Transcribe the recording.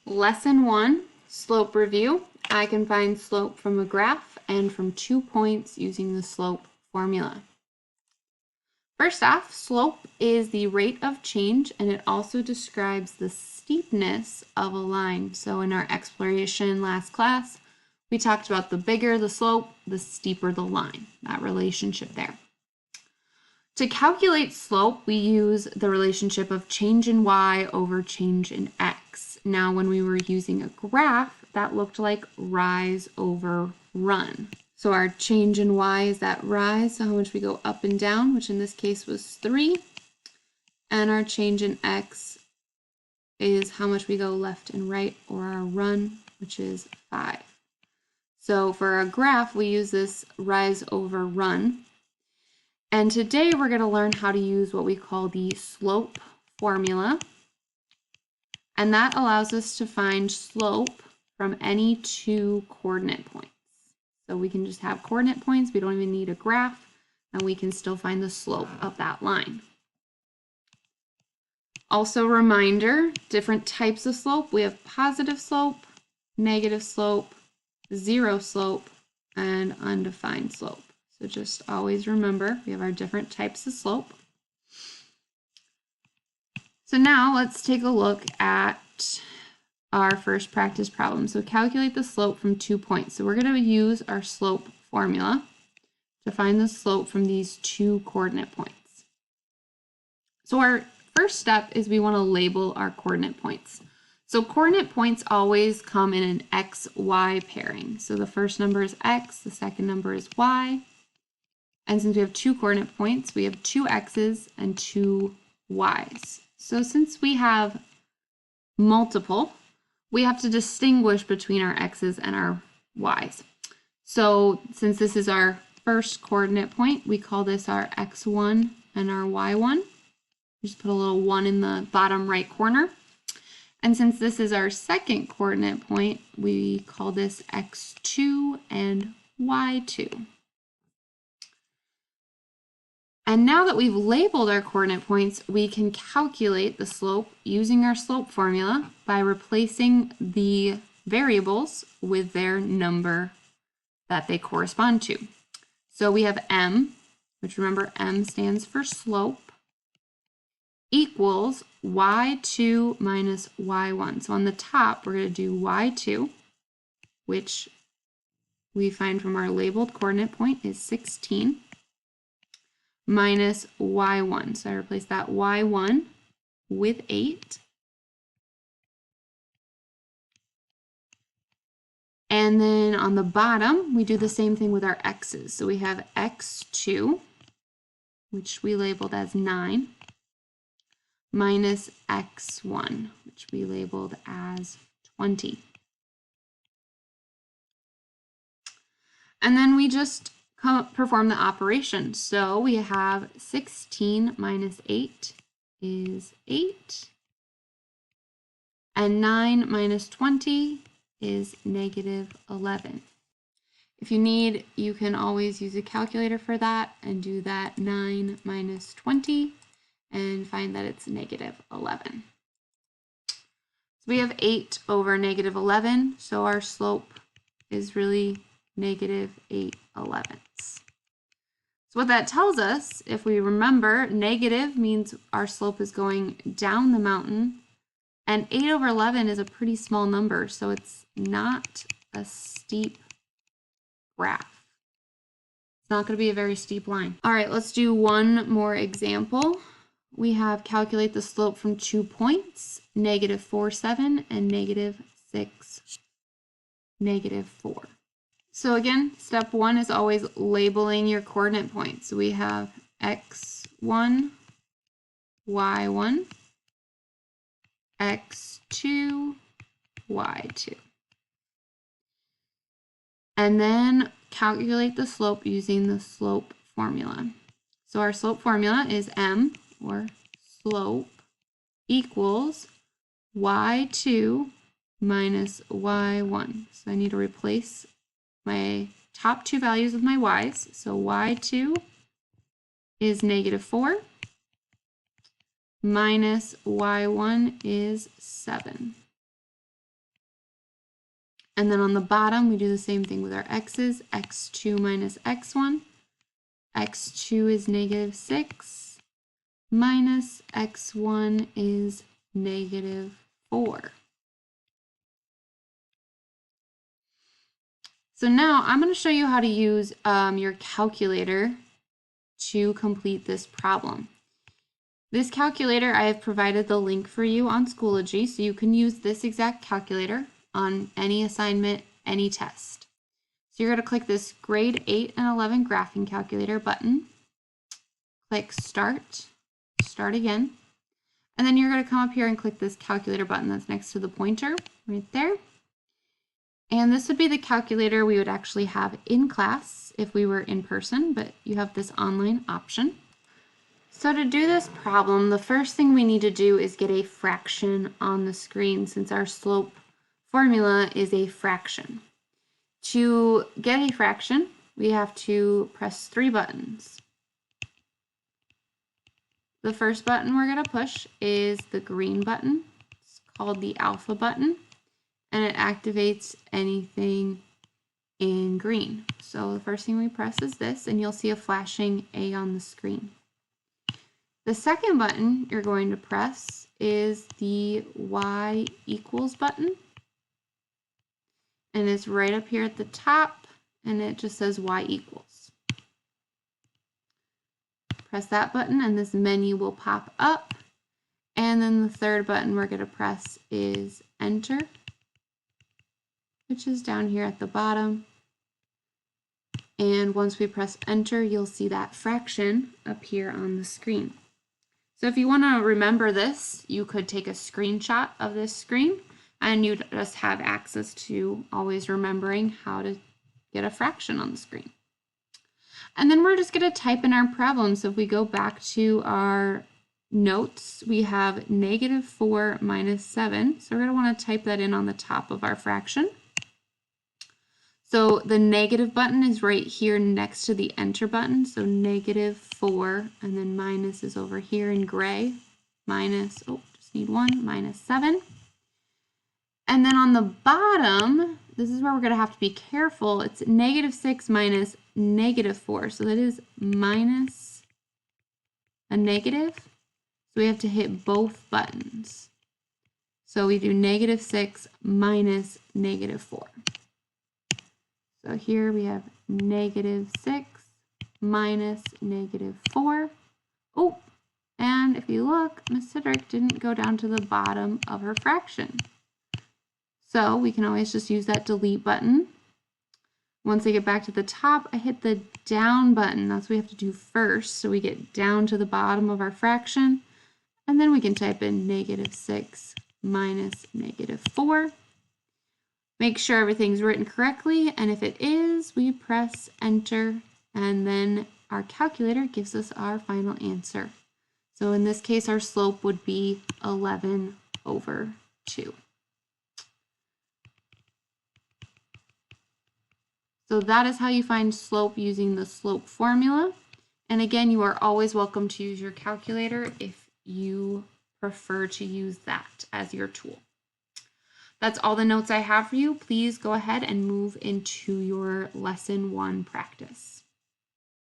Lesson 1, slope review. I can find slope from a graph and from 2 points using the slope formula. First off, slope is the rate of change, and it also describes the steepness of a line. So in our exploration last class, we talked about the bigger the slope, the steeper the line, that relationship there. To calculate slope, we use the relationship of change in y over change in x. Now, when we were using a graph, that looked like rise over run. So our change in y is that rise, so how much we go up and down, which in this case was 3. And our change in x is how much we go left and right, or our run, which is 5. So for our graph, we use this rise over run. And today we're going to learn how to use what we call the slope formula. And that allows us to find slope from any 2 coordinate points. So we can just have coordinate points, we don't even need a graph, and we can still find the slope of that line. Also, reminder, different types of slope. We have positive slope, negative slope, zero slope, and undefined slope. So just always remember, we have our different types of slope. So now let's take a look at our first practice problem. So calculate the slope from 2 points. So we're going to use our slope formula to find the slope from these 2 coordinate points. So our first step is we want to label our coordinate points. So coordinate points always come in an x-y pairing. So the first number is x, the second number is y. And since we have 2 coordinate points, we have 2 x's and 2 y's. So since we have multiple, we have to distinguish between our x's and our y's. So since this is our first coordinate point, we call this our x1 and our y1. Just put a little 1 in the bottom right corner. And since this is our second coordinate point, we call this x2 and y2. And now that we've labeled our coordinate points, we can calculate the slope using our slope formula by replacing the variables with their number that they correspond to. So we have m, which remember m stands for slope, equals y2 minus y1. So on the top, we're going to do y2, which we find from our labeled coordinate point is 16. Minus y1. So I replace that y1 with 8. And then on the bottom, we do the same thing with our x's. So we have x2, which we labeled as 9, minus x1, which we labeled as 20. And then we just perform the operation. So we have 16 minus 8 is 8. And 9 minus 20 is negative 11. If you need, you can always use a calculator for that and do that 9 minus 20 and find that it's negative 11. So we have 8 over negative 11, so our slope is really negative 8/11. So what that tells us, if we remember, negative means our slope is going down the mountain, and 8 over 11 is a pretty small number, so it's not a steep graph. It's not going to be a very steep line. All right, let's do one more example. We have calculate the slope from 2 points, negative 4, 7, and negative 6, negative 4. So again, step 1 is always labeling your coordinate points. So we have x1, y1, x2, y2. And then calculate the slope using the slope formula. So our slope formula is m, or slope, equals y2 minus y1. So I need to replace my top 2 values of my y's. So y2 is negative 4 minus y1 is 7. And then on the bottom, we do the same thing with our x's. X2 minus x1. X2 is negative 6 minus x1 is negative 4. So now I'm going to show you how to use your calculator to complete this problem. This calculator, I have provided the link for you on Schoology, so you can use this exact calculator on any assignment, any test. So you're going to click this grade 8 and 11 graphing calculator button. Click start, start again. And then you're going to come up here and click this calculator button that's next to the pointer right there. And this would be the calculator we would actually have in class if we were in person, but you have this online option. So to do this problem, the first thing we need to do is get a fraction on the screen since our slope formula is a fraction. To get a fraction, we have to press 3 buttons. The first button we're going to push is the green button. It's called the alpha button, and it activates anything in green. So the first thing we press is this, and you'll see a flashing A on the screen. The second button you're going to press is the Y equals button, and it's right up here at the top, and it just says Y equals. Press that button and this menu will pop up, and then the third button we're going to press is enter, which is down here at the bottom. And once we press enter, you'll see that fraction appear on the screen. So if you want to remember this, you could take a screenshot of this screen and you'd just have access to always remembering how to get a fraction on the screen. And then we're just going to type in our problem. So if we go back to our notes, we have negative 4 minus 7. So we're going to want to type that in on the top of our fraction. So the negative button is right here next to the enter button. So negative 4, and then minus is over here in gray. Minus, oh, just need 1, minus 7. And then on the bottom, this is where we're going to have to be careful. It's negative 6 minus negative 4. So that is minus a negative. So we have to hit both buttons. So we do negative 6 minus negative 4. So here we have negative 6 minus negative 4. Oh, and if you look, Miss Cedric didn't go down to the bottom of her fraction. So we can always just use that delete button. Once I get back to the top, I hit the down button. That's what we have to do first. So we get down to the bottom of our fraction, and then we can type in negative 6 minus negative 4. Make sure everything's written correctly, and if it is, we press enter, and then our calculator gives us our final answer. So in this case, our slope would be 11/2. So that is how you find slope using the slope formula. And again, you are always welcome to use your calculator if you prefer to use that as your tool. That's all the notes I have for you. Please go ahead and move into your lesson 1 practice.